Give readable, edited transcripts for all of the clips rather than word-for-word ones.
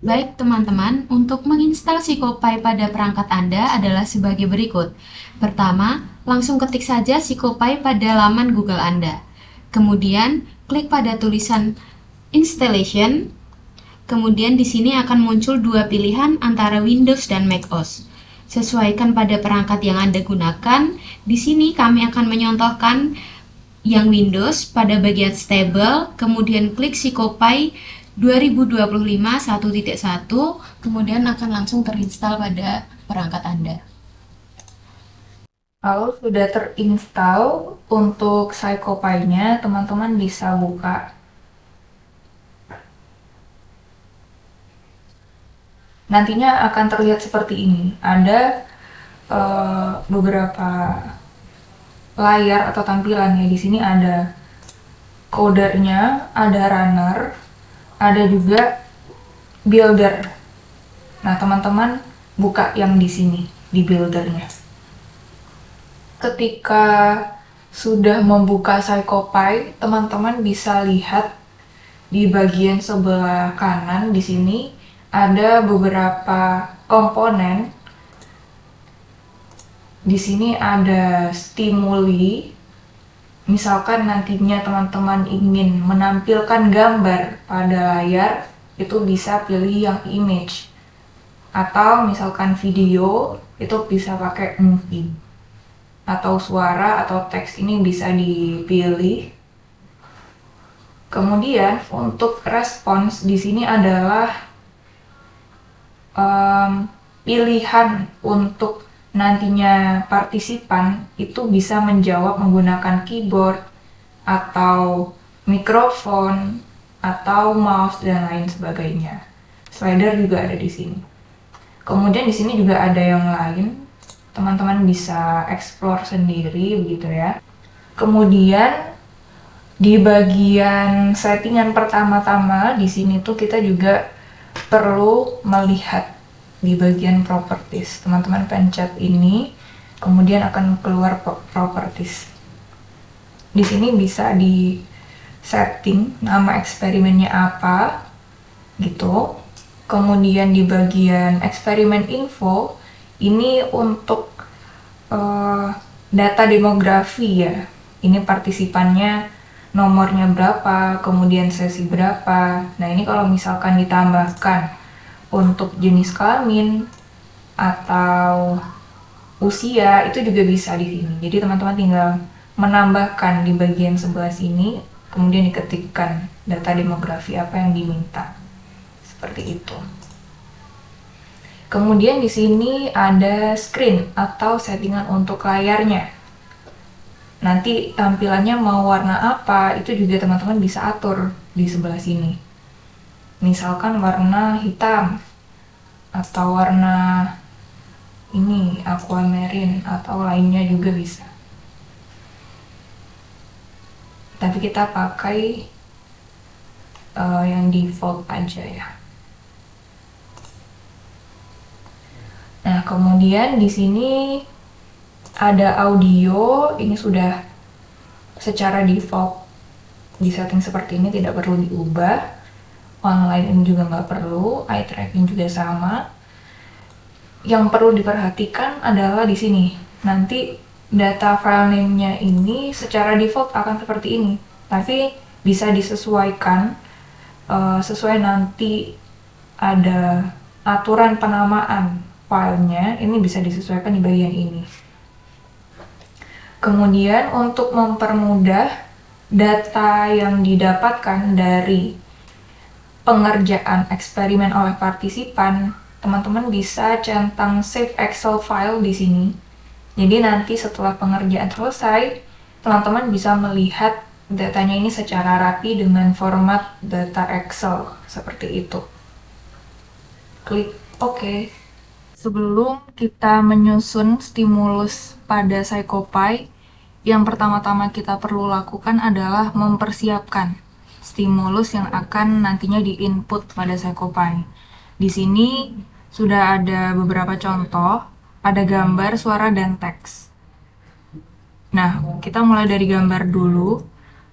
Baik teman-teman, untuk menginstal Psycopy pada perangkat Anda adalah sebagai berikut. Pertama, langsung ketik saja Psycopy pada laman Google Anda. Kemudian, klik pada tulisan Installation. Kemudian di sini akan muncul dua pilihan antara Windows dan macOS. Sesuaikan pada perangkat yang Anda gunakan. Di sini kami akan menyontohkan yang Windows pada bagian Stable, kemudian klik Psycopy 2025 1.1, kemudian akan langsung terinstall pada perangkat Anda. Kalau sudah terinstall untuk Psycopy-nya, teman-teman bisa buka. Nantinya akan terlihat seperti ini. Ada beberapa layar atau tampilannya. Di sini ada codernya, ada runner, ada juga builder. Nah, teman-teman buka yang di sini, di buildernya. Ketika sudah membuka Psycopy, teman-teman bisa lihat di bagian sebelah kanan di sini ada beberapa komponen. Di sini ada stimuli. Misalkan nantinya teman-teman ingin menampilkan gambar pada layar, itu bisa pilih yang image. Atau misalkan video, itu bisa pakai movie. Atau suara atau teks ini bisa dipilih. Kemudian untuk respons di sini adalah pilihan untuk nantinya partisipan itu bisa menjawab menggunakan keyboard atau mikrofon atau mouse dan lain sebagainya. Slider juga ada di sini. Kemudian di sini juga ada yang lain. Teman-teman bisa explore sendiri begitu ya. Kemudian di bagian settingan pertama-tama di sini tuh kita juga perlu melihat di bagian properties. Teman-teman pencet ini, kemudian akan keluar properties. Di sini bisa di setting nama eksperimennya apa gitu. Kemudian di bagian eksperimen info ini untuk data demografi ya. Ini partisipannya nomornya berapa, kemudian sesi berapa. Nah, ini kalau misalkan ditambahkan untuk jenis kelamin atau usia itu juga bisa di sini. Jadi teman-teman tinggal menambahkan di bagian sebelah sini, kemudian diketikkan data demografi apa yang diminta. Seperti itu. Kemudian di sini ada screen atau settingan untuk layarnya. Nanti tampilannya mau warna apa, itu juga teman-teman bisa atur di sebelah sini. Misalkan warna hitam atau warna ini aquamarine atau lainnya juga bisa. Tapi kita pakai yang default aja ya. Nah, kemudian di sini ada audio, ini sudah secara default di setting seperti ini, tidak perlu diubah. Online ini juga nggak perlu, eye tracking juga sama. Yang perlu diperhatikan adalah di sini. Nanti data file name-nya ini secara default akan seperti ini, tapi bisa disesuaikan sesuai nanti ada aturan penamaan filenya, ini bisa disesuaikan di bagian ini. Kemudian untuk mempermudah data yang didapatkan dari pengerjaan eksperimen oleh partisipan, teman-teman bisa centang save Excel file di sini. Jadi nanti setelah pengerjaan selesai, teman-teman bisa melihat datanya ini secara rapi dengan format data Excel seperti itu. Klik OK. Sebelum kita menyusun stimulus pada Psycopy, yang pertama-tama kita perlu lakukan adalah mempersiapkan stimulus yang akan nantinya di-input pada Psycopy. Di sini sudah ada beberapa contoh, ada gambar, suara, dan teks. Nah, kita mulai dari gambar dulu.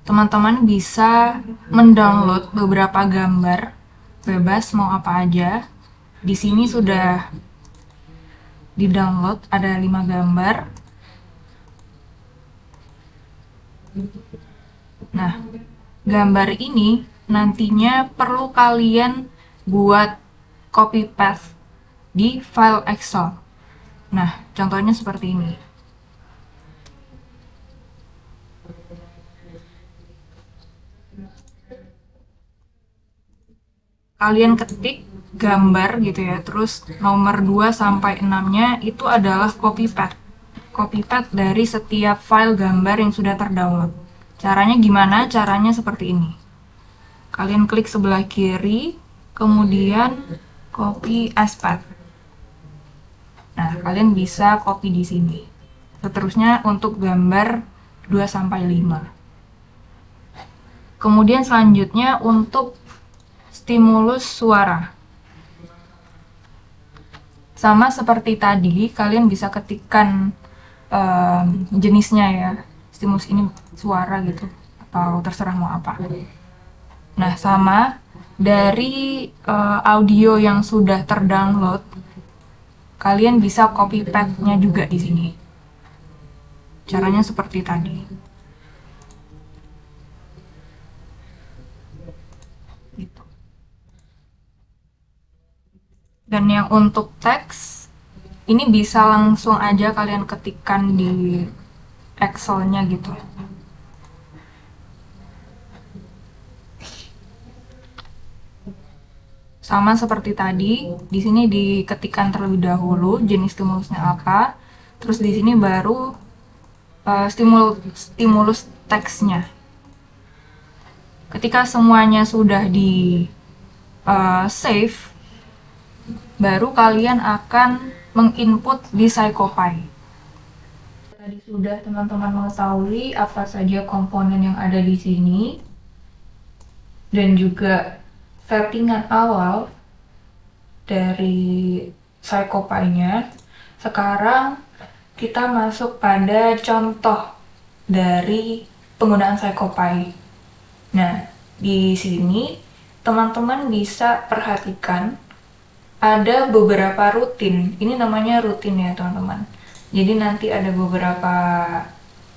Teman-teman bisa mendownload beberapa gambar bebas mau apa aja. Di sini sudah di-download ada 5 gambar. Nah, gambar ini nantinya perlu kalian buat copy paste di file Excel. Nah, contohnya seperti ini. Kalian ketik gambar gitu ya, terus nomor 2 sampai 6-nya itu adalah copy paste. Copy paste dari setiap file gambar yang sudah terdownload. Caranya gimana? Caranya seperti ini. Kalian klik sebelah kiri, kemudian copy as path. Nah, kalian bisa copy di sini. Seterusnya untuk gambar 2 sampai 5. Kemudian selanjutnya untuk stimulus suara. Sama seperti tadi, kalian bisa ketikkan jenisnya ya. Stimulus ini suara gitu, atau terserah mau apa. Nah, sama dari audio yang sudah terdownload, kalian bisa copy paste-nya juga di sini. Caranya seperti tadi. Gitu. Dan yang untuk teks, ini bisa langsung aja kalian ketikkan di Excel-nya gitu. Sama seperti tadi, di sini diketikkan terlebih dahulu jenis stimulusnya apa, terus di sini baru stimulus teksnya. Ketika semuanya sudah di save, baru kalian akan menginput di PsychoPy. Tadi sudah teman-teman mengetahui apa saja komponen yang ada di sini dan juga settingan awal dari PsychoPy-nya. Sekarang kita masuk pada contoh dari penggunaan PsychoPy. Nah, di sini teman-teman bisa perhatikan ada beberapa rutin. Ini namanya rutin ya teman-teman. Jadi nanti ada beberapa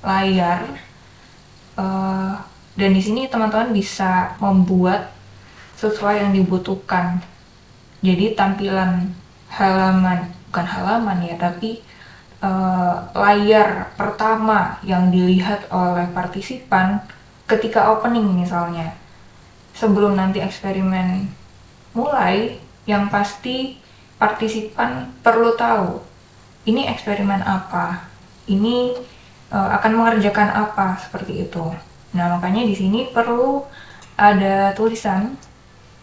layar dan di sini teman-teman bisa membuat sesuai yang dibutuhkan. Jadi tampilan halaman, bukan halaman ya, tapi layar pertama yang dilihat oleh partisipan ketika opening misalnya. Sebelum nanti eksperimen mulai, yang pasti partisipan perlu tahu ini eksperimen apa, ini akan mengerjakan apa, seperti itu. Nah, makanya di sini perlu ada tulisan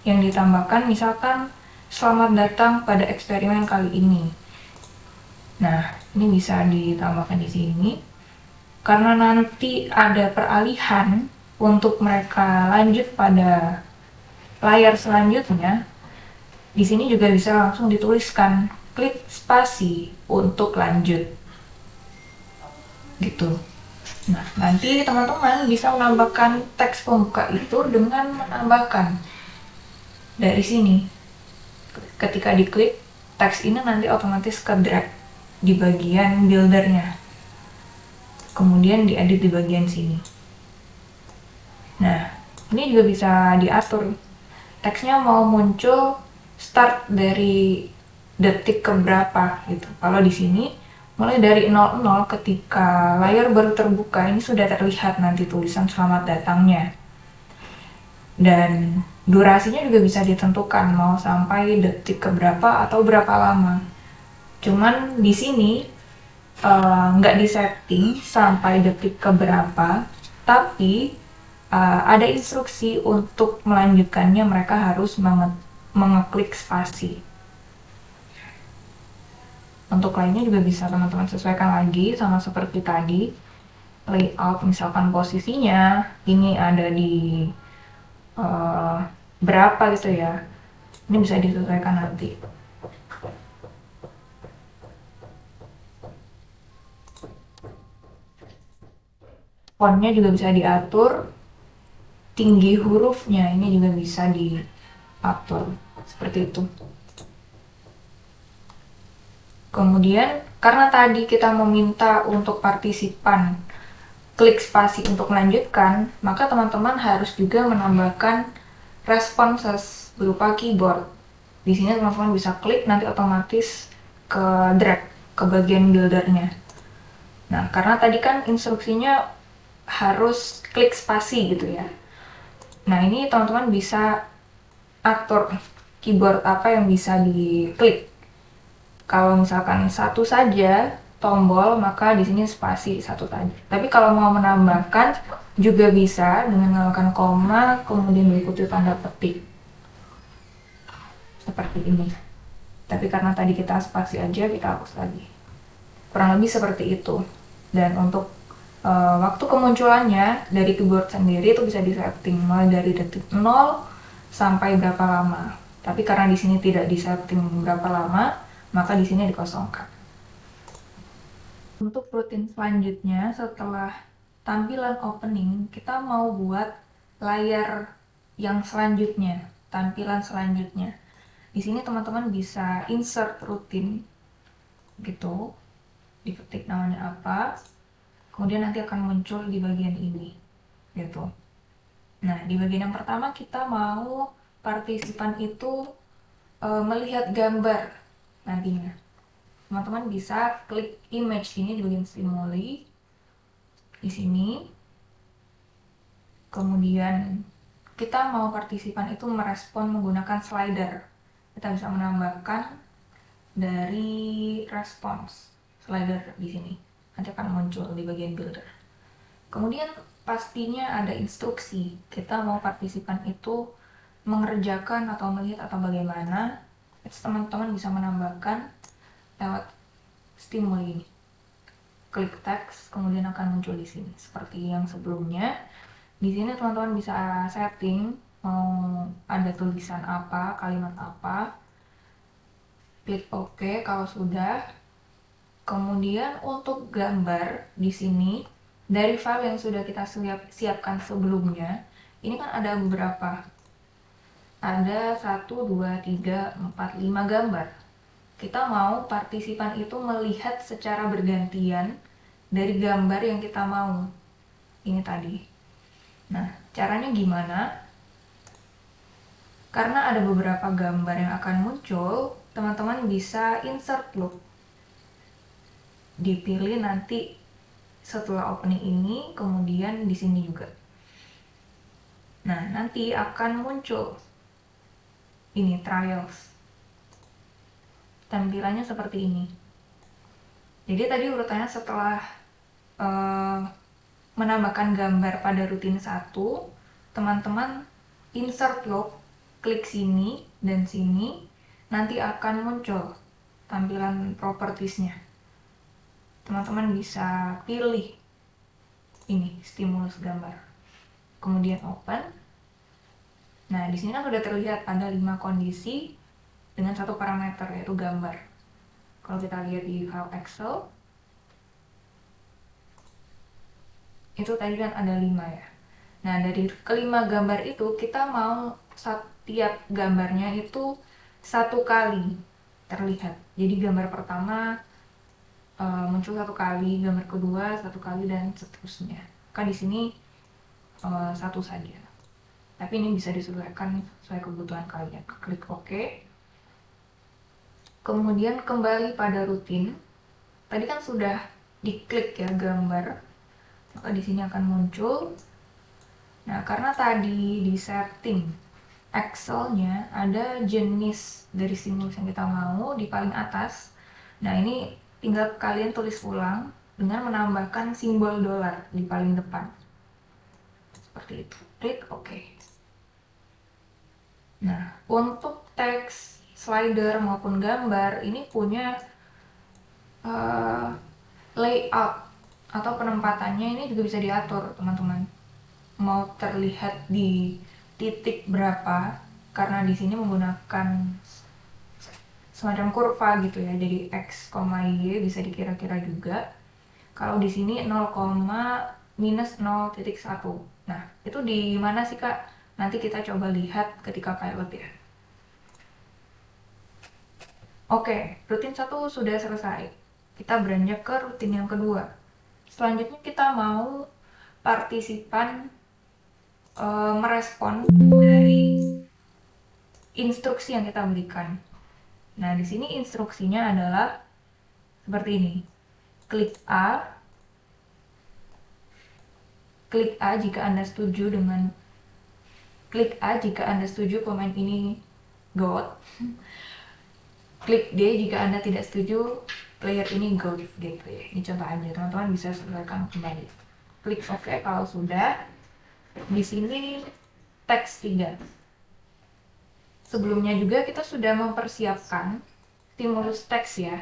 yang ditambahkan, misalkan selamat datang pada eksperimen kali ini. Nah, ini bisa ditambahkan di sini karena nanti ada peralihan untuk mereka lanjut pada layar selanjutnya. Di sini juga bisa langsung dituliskan klik spasi untuk lanjut. Gitu. Nah, nanti teman-teman bisa menambahkan teks pembuka itu dengan menambahkan dari sini. Ketika diklik, teks ini nanti otomatis ke drag di bagian buildernya. Kemudian diedit di bagian sini. Nah, ini juga bisa diatur. Teksnya mau muncul start dari detik keberapa gitu. Kalau di sini mulai dari 00 ketika layar baru terbuka, ini sudah terlihat nanti tulisan selamat datangnya. Dan durasinya juga bisa ditentukan mau sampai detik keberapa atau berapa lama. Cuman di sini nggak disetting sampai detik keberapa, tapi ada instruksi untuk melanjutkannya mereka harus mengeklik spasi. Untuk lainnya juga bisa teman-teman sesuaikan lagi sama seperti tadi. Layout misalkan posisinya ini ada di berapa gitu ya. Ini bisa disesuaikan nanti. Fontnya juga bisa diatur. Tinggi hurufnya ini juga bisa diatur. seperti itu. Kemudian karena tadi kita meminta untuk partisipan klik spasi untuk melanjutkan, maka teman-teman harus juga menambahkan responses berupa keyboard. Di sini teman-teman bisa klik, nanti otomatis ke drag ke bagian buildernya. Nah, karena tadi kan instruksinya harus klik spasi gitu ya. Nah, ini teman-teman bisa atur keyboard apa yang bisa diklik. Kalau misalkan satu saja tombol, maka di sini spasi satu saja. Tapi kalau mau menambahkan juga bisa dengan menggunakan koma, kemudian diikuti tanda petik. Seperti ini. Tapi karena tadi kita spasi aja, kita hapus lagi. Kurang lebih seperti itu. Dan untuk waktu kemunculannya dari keyboard sendiri itu bisa disetting mulai dari detik 0 sampai berapa lama. Tapi karena di sini tidak disetting berapa lama, maka di sini dikosongkan. Untuk rutin selanjutnya, setelah tampilan opening, kita mau buat layar yang selanjutnya, tampilan selanjutnya. Di sini teman-teman bisa insert rutin gitu, diketik namanya apa, kemudian nanti akan muncul di bagian ini gitu. Nah, di bagian yang pertama kita mau partisipan itu melihat gambar nantinya. Teman-teman bisa klik image ini di bagian stimuli di sini. Kemudian kita mau partisipan itu merespon menggunakan slider. Kita bisa menambahkan dari response slider di sini. Nanti akan muncul di bagian builder. Kemudian pastinya ada instruksi. Kita mau partisipan itu mengerjakan atau melihat atau bagaimana. Teman-teman bisa menambahkan lewat stimuli ini. Klik teks, kemudian akan muncul di sini seperti yang sebelumnya. Di sini teman-teman bisa setting mau ada tulisan apa, kalimat apa. Klik OK kalau sudah. Kemudian untuk gambar di sini dari file yang sudah kita siapkan sebelumnya, ini kan ada beberapa. Ada 1, 2, 3, 4, 5 gambar. Kita mau partisipan itu melihat secara bergantian dari gambar yang kita mau. Ini tadi. Nah, caranya gimana? Karena ada beberapa gambar yang akan muncul, teman-teman bisa insert loop. Dipilih nanti setelah opening ini, kemudian di sini juga. Nah, nanti akan muncul ini trials. Tampilannya seperti ini. Jadi tadi urutannya setelah menambahkan gambar pada rutin 1, teman-teman insert loop, klik sini dan sini, nanti akan muncul tampilan propertiesnya. Teman-teman bisa pilih ini stimulus gambar, kemudian open. Nah, di sini kan sudah terlihat ada 5 kondisi dengan satu parameter yaitu gambar. Kalau kita lihat di file Excel, itu tadi kan ada 5 ya. Nah, dari kelima gambar itu kita mau setiap gambarnya itu satu kali terlihat. Jadi gambar pertama muncul satu kali, gambar kedua satu kali, dan seterusnya. Kan di sini satu saja. Tapi ini bisa disesuaikan sesuai kebutuhan kalian. Klik OK. Kemudian kembali pada rutin. Tadi kan sudah diklik ya gambar, maka di sini akan muncul. Nah, karena tadi di setting Excel-nya ada jenis dari stimulus yang kita mau di paling atas. Nah, ini tinggal kalian tulis ulang dengan menambahkan simbol dolar di paling depan. Seperti itu. Klik OK. Nah, untuk teks, slider maupun gambar ini punya layout atau penempatannya ini juga bisa diatur, teman-teman. Mau terlihat di titik berapa, karena di sini menggunakan semacam kurva gitu ya, jadi x, y bisa dikira-kira juga. Kalau di sini 0, minus 0.1. Nah, itu di mana sih Kak? Nanti kita coba lihat ketika pilot ya. Oke, rutin 1 sudah selesai. Kita beranjak ke rutin yang kedua. Selanjutnya kita mau partisipan merespon dari instruksi yang kita berikan. Nah, di sini instruksinya adalah seperti ini. Klik A jika Anda setuju dengan klik A jika Anda setuju pemain ini GOAT. Klik D jika Anda tidak setuju player ini GOAT gitu ya. Ini contoh aja, teman-teman bisa sesuaikan kembali. Klik OK kalau sudah. Di sini teks 3. Sebelumnya juga kita sudah mempersiapkan stimulus teks ya.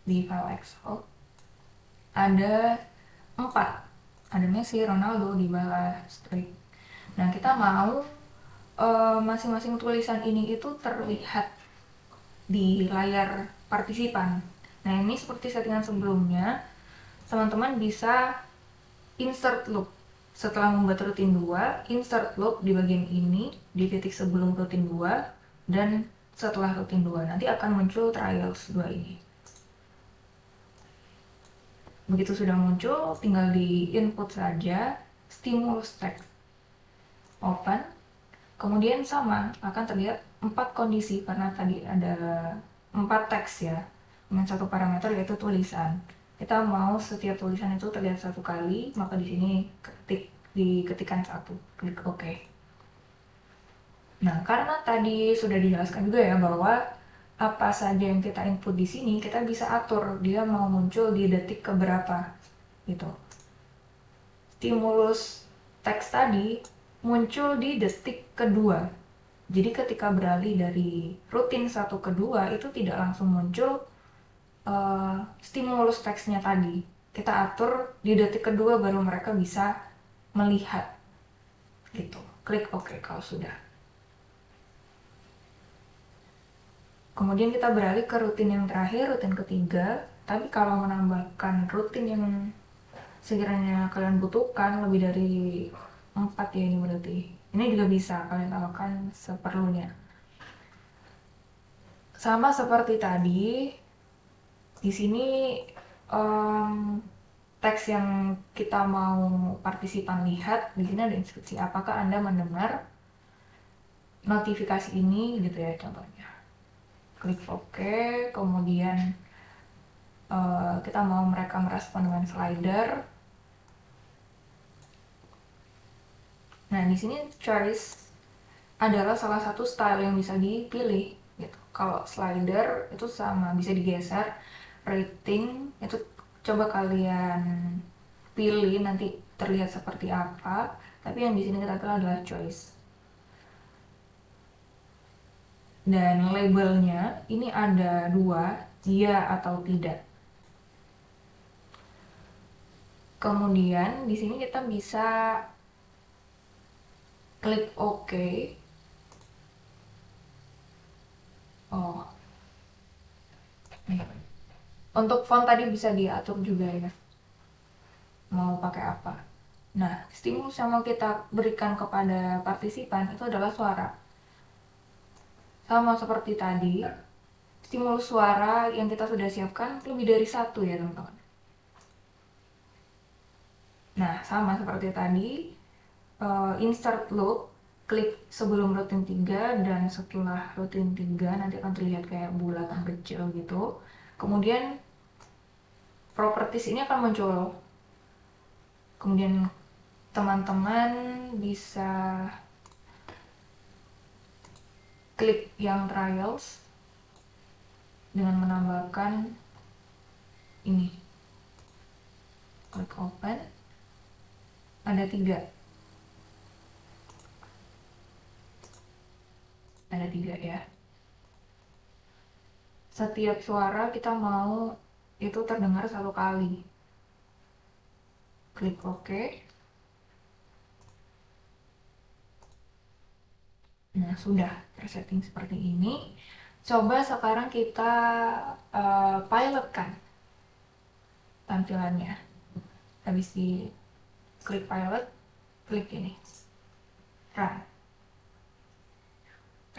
Di file Excel ada 4. Ada Messi, Ronaldo, Dybala, Strik. Nah, kita mau masing-masing tulisan ini itu terlihat di layar partisipan. Nah, ini seperti settingan sebelumnya, teman-teman bisa insert loop. Setelah membuat rutin 2, insert loop di bagian ini, di titik sebelum rutin 2, dan setelah rutin 2. Nanti akan muncul trials 2 ini. Begitu sudah muncul, tinggal di input saja stimulus text. Open. Kemudian sama, akan terlihat 4 kondisi karena tadi ada 4 teks ya, dengan 1 parameter yaitu tulisan. Kita mau setiap tulisan itu terlihat 1 kali, maka di sini diketikkan 1, klik OK. Nah, karena tadi sudah dijelaskan juga ya bahwa apa saja yang kita input di sini kita bisa atur dia mau muncul di detik keberapa gitu. Stimulus teks tadi muncul di detik kedua. Jadi ketika beralih dari rutin 1 ke 2 itu tidak langsung muncul stimulus teksnya tadi. Kita atur di detik kedua baru mereka bisa melihat gitu. Klik OK kalau sudah. Kemudian kita beralih ke rutin yang terakhir, rutin ketiga. Tapi kalau menambahkan rutin yang sekiranya kalian butuhkan lebih dari 4 ya ini berarti. Ini juga bisa kalian tambahkan seperlunya. Sama seperti tadi, di sini teks yang kita mau partisipan lihat, di sini ada instruksi apakah Anda mendengar notifikasi ini gitu ya contohnya. Klik OK, kemudian kita mau mereka merespon dengan slider. Nah, di sini choice adalah salah satu style yang bisa dipilih gitu. Kalau slider itu sama, bisa digeser. Rating itu coba kalian pilih nanti terlihat seperti apa. Tapi yang di sini kita pilih adalah choice. Dan labelnya ini ada 2, iya atau tidak. Kemudian di sini kita bisa klik OK. Oh, nih. Untuk font tadi bisa diatur juga ya, mau pakai apa. Nah, stimulus yang mau kita berikan kepada partisipan itu adalah suara. Sama seperti tadi, stimulus suara yang kita sudah siapkan lebih dari 1 ya teman-teman. Nah, sama seperti tadi, insert loop, klik sebelum rutin 3 dan setelah rutin 3 nanti akan terlihat kayak bulatan kecil gitu. Kemudian properties ini akan muncul. Kemudian teman-teman bisa klik yang trials dengan menambahkan ini. Klik open. Ada 3. Ada 3 ya. Setiap suara kita mau itu terdengar 1 kali. Klik OK. Nah, sudah tersetting seperti ini. Coba sekarang kita pilotkan tampilannya. Habis di klik pilot, klik ini. Run.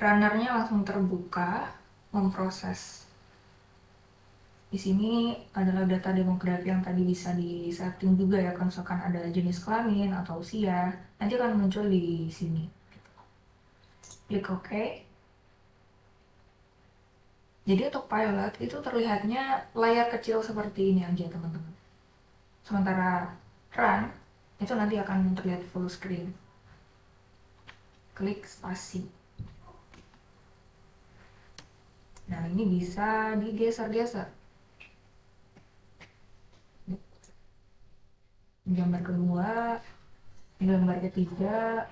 runnernya langsung terbuka, memproses. Di sini adalah data demografi yang tadi bisa di-setting juga ya, kalau misalkan ada jenis kelamin atau usia, nanti akan muncul di sini. Klik OK. Jadi untuk pilot itu terlihatnya layar kecil seperti ini aja teman-teman. Sementara run itu nanti akan terlihat full screen. Klik spasi. Nah ini bisa digeser-geser. Gambar kedua, gambar ketiga,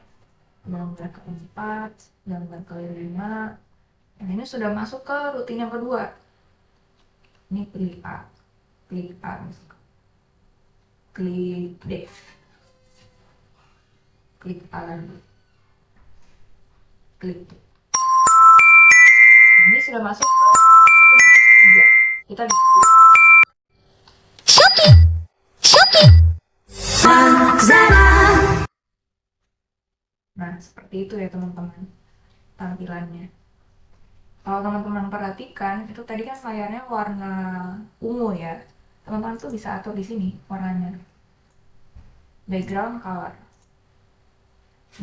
gambar keempat, gambar kelima. Nah ini sudah masuk ke rutin yang kedua. Ini klik A, klik D, klik A lagi, klik D. Nah, ini sudah masuk ke rutin yang ketiga. Kita Nah, seperti itu ya teman-teman tampilannya. Kalau teman-teman perhatikan, itu tadi kan layarnya warna ungu ya. Teman-teman tuh bisa atur di sini warnanya. Background color.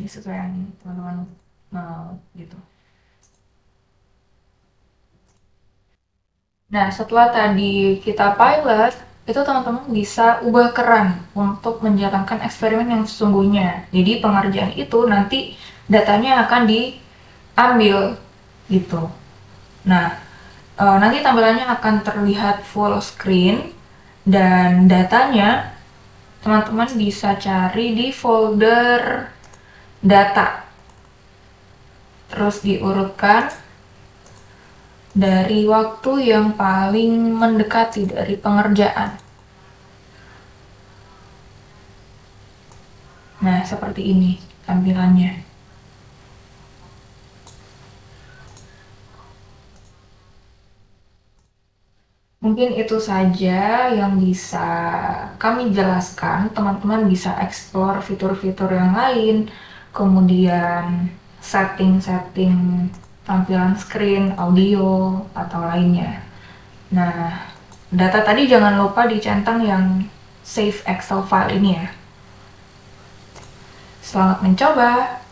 Ini sesuai yang teman-teman mau gitu. Nah, setelah tadi kita pilot, itu teman-teman bisa ubah keran untuk menjalankan eksperimen yang sesungguhnya. Jadi pengerjaan itu nanti datanya akan diambil gitu. Nah, nanti tampilannya akan terlihat full screen dan datanya teman-teman bisa cari di folder data. Terus diurutkan dari waktu yang paling mendekati dari pengerjaan. Nah, seperti ini tampilannya. Mungkin itu saja yang bisa kami jelaskan. Teman-teman bisa explore fitur-fitur yang lain, kemudian setting-setting tampilan screen, audio, atau lainnya. Nah, data tadi jangan lupa dicentang yang save Excel file ini ya. Selamat mencoba!